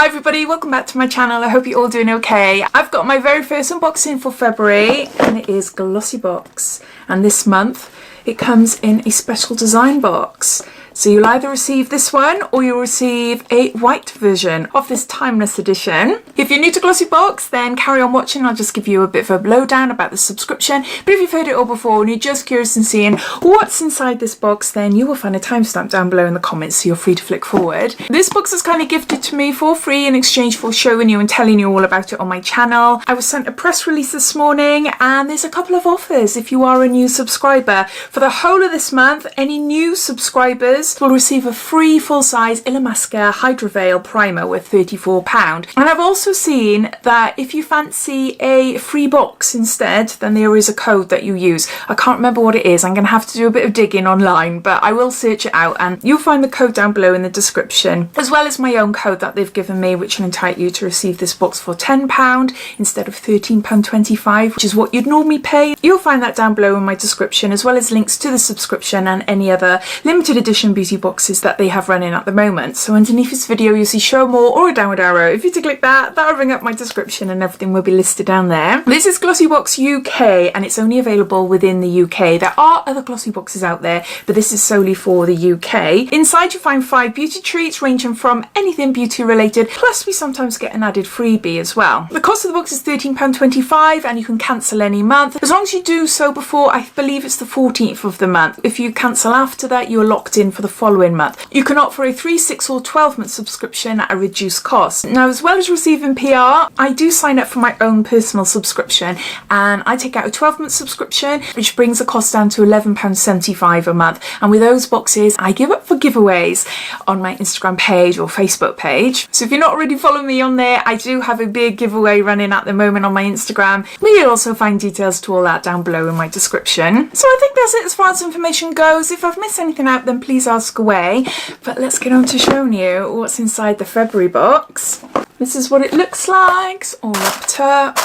Hi everybody, welcome back to my channel. I hope you're all doing okay. I've got my very first unboxing for February and it is Glossybox, and this month it comes in a special design box. So you'll either receive this one or you'll receive a white version of this timeless edition. If you're new to Glossybox, then carry on watching. I'll just give you a bit of a lowdown about the subscription. But if you've heard it all before and you're just curious in seeing what's inside this box, then you will find a timestamp down below in the comments, so you're free to flick forward. This box is kind of gifted to me for free in exchange for showing you and telling you all about it on my channel. I was sent a press release this morning and there's a couple of offers if you are a new subscriber. For the whole of this month, any new subscribers will receive a free full-size Illamasqua Hydra Veil primer worth £34. And I've also seen that if you fancy a free box instead, then there is a code that you use. I can't remember what it is. I'm going to have to do a bit of digging online, but I will search it out and you'll find the code down below in the description, as well as my own code that they've given me, which will entitle you to receive this box for £10 instead of £13.25, which is what you'd normally pay. You'll find that down below in my description, as well as links to the subscription and any other limited edition beauty boxes that they have running at the moment. So underneath this video you'll see show more or a downward arrow. If you to click that, that'll bring up my description and everything will be listed down there. This is Glossybox UK and it's only available within the UK. There are other glossy boxes out there, but this is solely for the UK. Inside you find 5 beauty treats ranging from anything beauty related, plus we sometimes get an added freebie as well. The cost of the box is £13.25 and you can cancel any month, as long as you do so before, I believe it's the 14th of the month. If you cancel after that, you're locked in for the following month. You can opt for a 3, 6 or 12-month subscription at a reduced cost. Now, as well as receiving PR, I do sign up for my own personal subscription and I take out a 12-month subscription, which brings the cost down to £11.75 a month. And with those boxes, I give up for giveaways on my Instagram page or Facebook page. So if you're not already following me on there, I do have a big giveaway running at the moment on my Instagram. But you'll also find details to all that down below in my description. So I think that's it as far as information goes. If I've missed anything out, then please ask away. But let's get on to showing you what's inside the February box. This is what it looks like. It's all wrapped up.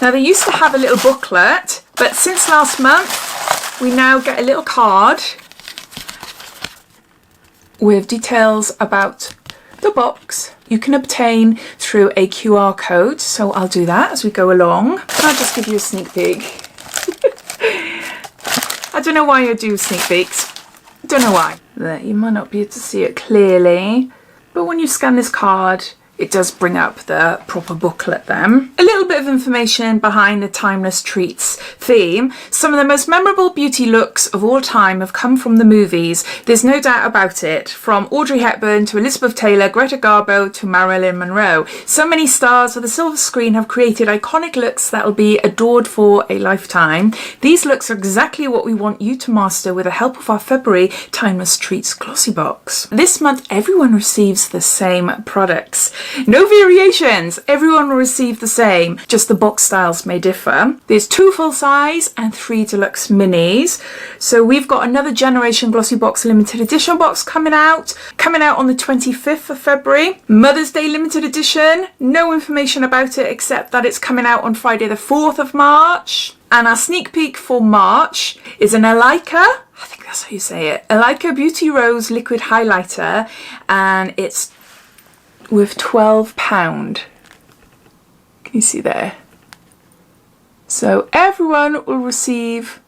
Now, they used to have a little booklet, but since last month we now get a little card with details about the box you can obtain through a QR code. So I'll do that as we go along. I'll just give you a sneak peek. I don't know why I do sneak peeks. Don't know why. There, you might not be able to see it clearly, but when you scan this card, it does bring up the proper booklet then. A little bit of information behind the Timeless Treats theme. Some of the most memorable beauty looks of all time have come from the movies. There's no doubt about it. From Audrey Hepburn to Elizabeth Taylor, Greta Garbo to Marilyn Monroe. So many stars of the silver screen have created iconic looks that will be adored for a lifetime. These looks are exactly what we want you to master with the help of our February Timeless Treats Glossy Box. This month everyone receives the same products. No variations, everyone will receive the same, just the box styles may differ. There's 2 full size and 3 deluxe minis. So we've got another Generation Glossybox limited edition box coming out on the 25th of February. Mother's Day limited edition, no information about it except that it's coming out on Friday the 4th of March. And our sneak peek for March is an Eyeliner, I think that's how you say it, Eyeliner Beauty Rose Liquid Highlighter, and it's with £12. Can you see there? So everyone will receive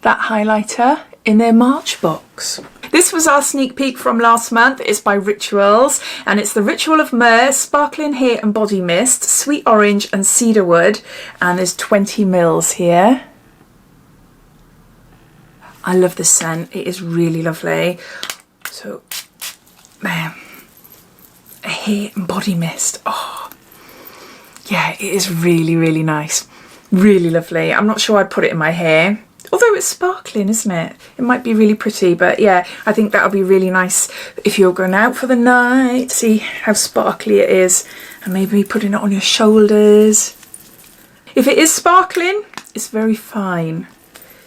that highlighter in their March box. This was our sneak peek from last month. It's by Rituals and it's the Ritual of Myrrh Sparkling Hair and Body Mist, Sweet Orange and Cedarwood, and there's 20 mils here. I love this scent. It is really lovely. So, man, a hair and body mist. Oh, yeah, it is really, really nice. Really lovely. I'm not sure I'd put it in my hair. Although it's sparkling, isn't it? It might be really pretty, but yeah, I think that'll be really nice if you're going out for the night. See how sparkly it is, and maybe putting it on your shoulders. If it is sparkling, it's very fine.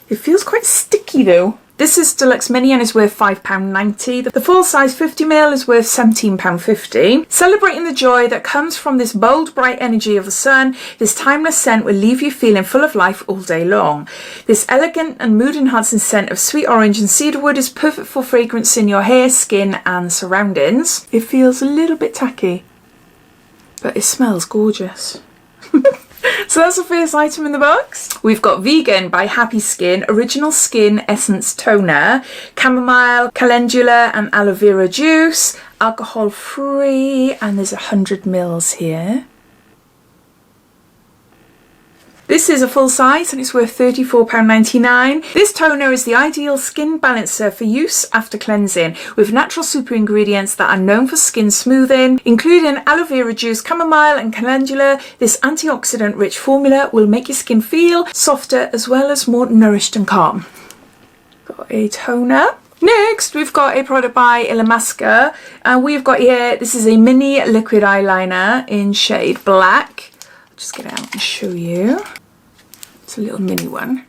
It feels quite sticky though. This is Deluxe Mini and is worth £5.90. The full size 50ml is worth £17.50. Celebrating the joy that comes from this bold, bright energy of the sun, this timeless scent will leave you feeling full of life all day long. This elegant and mood-enhancing scent of sweet orange and cedarwood is perfect for fragrance in your hair, skin and surroundings. It feels a little bit tacky. but it smells gorgeous. So that's the first item in the box. We've got Vegan by Happy Skin Original Skin Essence Toner, chamomile, calendula and aloe vera juice, alcohol free, and there's 100 mils here. This is a full size and it's worth £34.99. This toner is the ideal skin balancer for use after cleansing, with natural super ingredients that are known for skin smoothing, including aloe vera juice, chamomile and calendula. This antioxidant rich formula will make your skin feel softer as well as more nourished and calm. Got a toner. Next, we've got a product by Illamasqua, and we've got here, this is a mini liquid eyeliner in shade black. I'll just get it out and show you. It's a little mini one.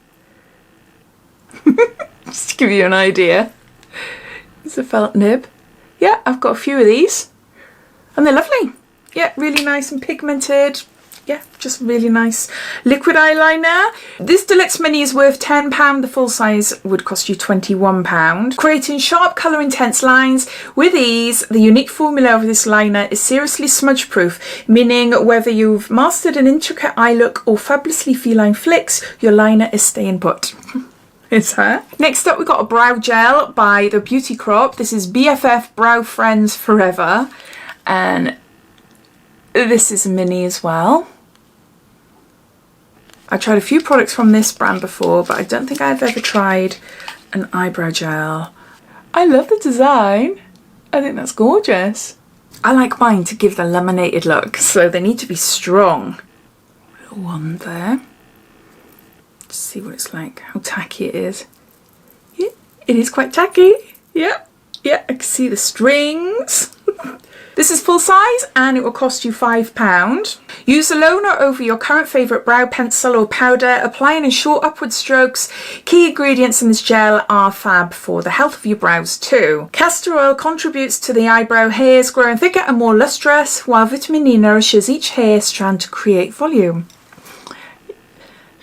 Just to give you an idea. It's a felt nib. Yeah, I've got a few of these. And they're lovely. Yeah, really nice and pigmented. Yeah, just really nice liquid eyeliner. This deluxe mini is worth £10. The full size would cost you £21. Creating sharp colour intense lines with ease. The unique formula of this liner is seriously smudge proof, meaning whether you've mastered an intricate eye look or fabulously feline flicks, your liner is staying put. It's her. Next up, we've got a brow gel by the Beauty Crop. This is BFF Brow Friends Forever, and this is a mini as well. I tried a few products from this brand before, but I don't think I've ever tried an eyebrow gel. I love the design. I think that's gorgeous. I like mine to give the laminated look, so they need to be strong. Little one there. Just see what it's like, how tacky it is. Yeah, it is quite tacky. Yeah, yeah, I can see the strings. This is full size and it will cost you £5. Use the loner over your current favourite brow pencil or powder, applying in short upward strokes. Key ingredients in this gel are fab for the health of your brows too. Castor oil contributes to the eyebrow hairs growing thicker and more lustrous, while vitamin E nourishes each hair strand to create volume.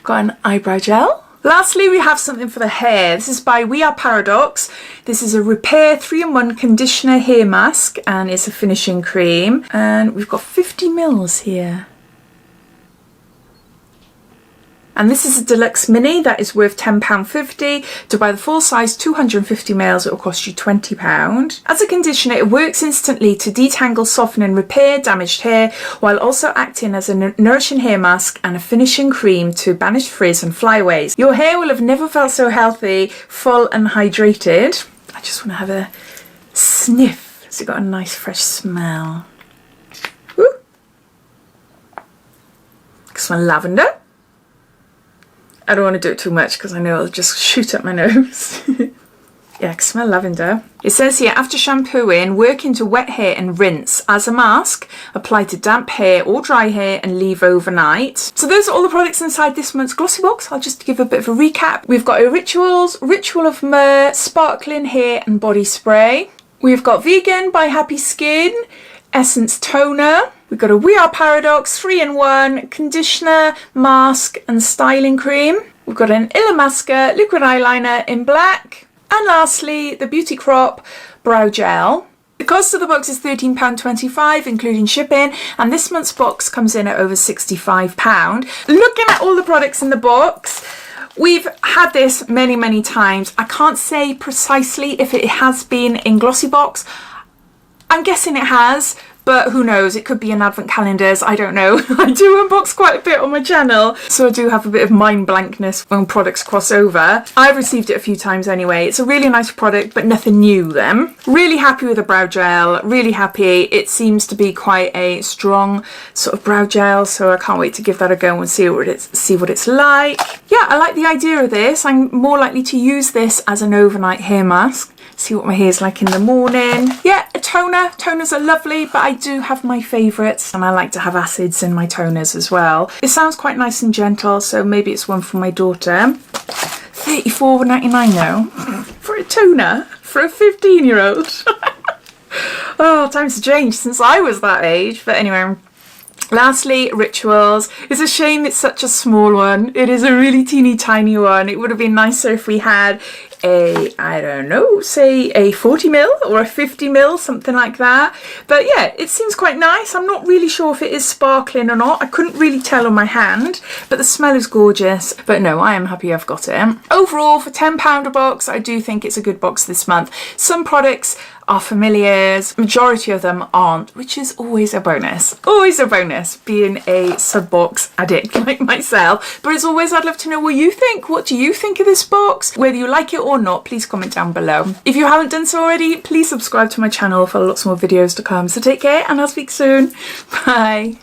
Got an eyebrow gel. Lastly, we have something for the hair. This is by We Are Paradox. This is a Repair 3-in-1 Conditioner Hair Mask, and it's a finishing cream. And we've got 50 mils here. And this is a deluxe mini that is worth £10.50. To buy the full size 250 mils, it will cost you £20. As a conditioner, it works instantly to detangle, soften and repair damaged hair, while also acting as a nourishing hair mask and a finishing cream to banish frizz and flyaways. Your hair will have never felt so healthy, full and hydrated. I just want to have a sniff. It's got a nice fresh smell. Woo. I can smell lavender. I don't want to do it too much because I know it'll just shoot up my nose. Yeah, I can smell lavender. It says here, after shampooing, work into wet hair and rinse. As a mask, apply to damp hair or dry hair and leave overnight. So those are all the products inside this month's Glossybox. I'll just give a bit of a recap. We've got a Ritual of Myrrh Sparkling Hair and Body Spray. We've got Vegan by Happy Skin Essence Toner. We've got a We Are Paradox 3-in-1 Conditioner, Mask and Styling Cream. We've got an Illamasqua Liquid Eyeliner in black. And lastly, the Beauty Crop Brow Gel. The cost of the box is £13.25 including shipping, and this month's box comes in at over £65. Looking at all the products in the box, we've had this many times. I can't say precisely if it has been in Glossybox. I'm guessing it has, but who knows, it could be in advent calendars, I don't know. I do unbox quite a bit on my channel, so I do have a bit of mind blankness when products cross over. I've received it a few times anyway. It's a really nice product, but nothing new then. Really happy with the brow gel, really happy. It seems to be quite a strong sort of brow gel, so I can't wait to give that a go and see what it's like. Yeah, I like the idea of this. I'm more likely to use this as an overnight hair mask. See what my hair's like in the morning. Yeah, a toner. Toners are lovely, but I do have my favourites, and I like to have acids in my toners as well. It sounds quite nice and gentle, so maybe it's one for my daughter. $34.99 though, for a toner for a 15-year-old. Oh, times have changed since I was that age. But anyway, Lastly, rituals. It's a shame it's such a small one. It is a really teeny tiny one. It would have been nicer if we had a, I don't know, say a 40ml or a 50ml, something like that. But yeah, it seems quite nice. I'm not really sure if it is sparkling or not. I couldn't really tell on my hand, but the smell is gorgeous. But no, I am happy I've got it. Overall, for £10 a box, I do think it's a good box this month. Some products are familiars, majority of them aren't, which is always a bonus. Always a bonus, being a sub-box addict like myself. But as always, I'd love to know what you think. What do you think of this box? Whether you like it or not, please comment down below. If you haven't done so already, please subscribe to my channel for lots more videos to come. So take care, and I'll speak soon. Bye.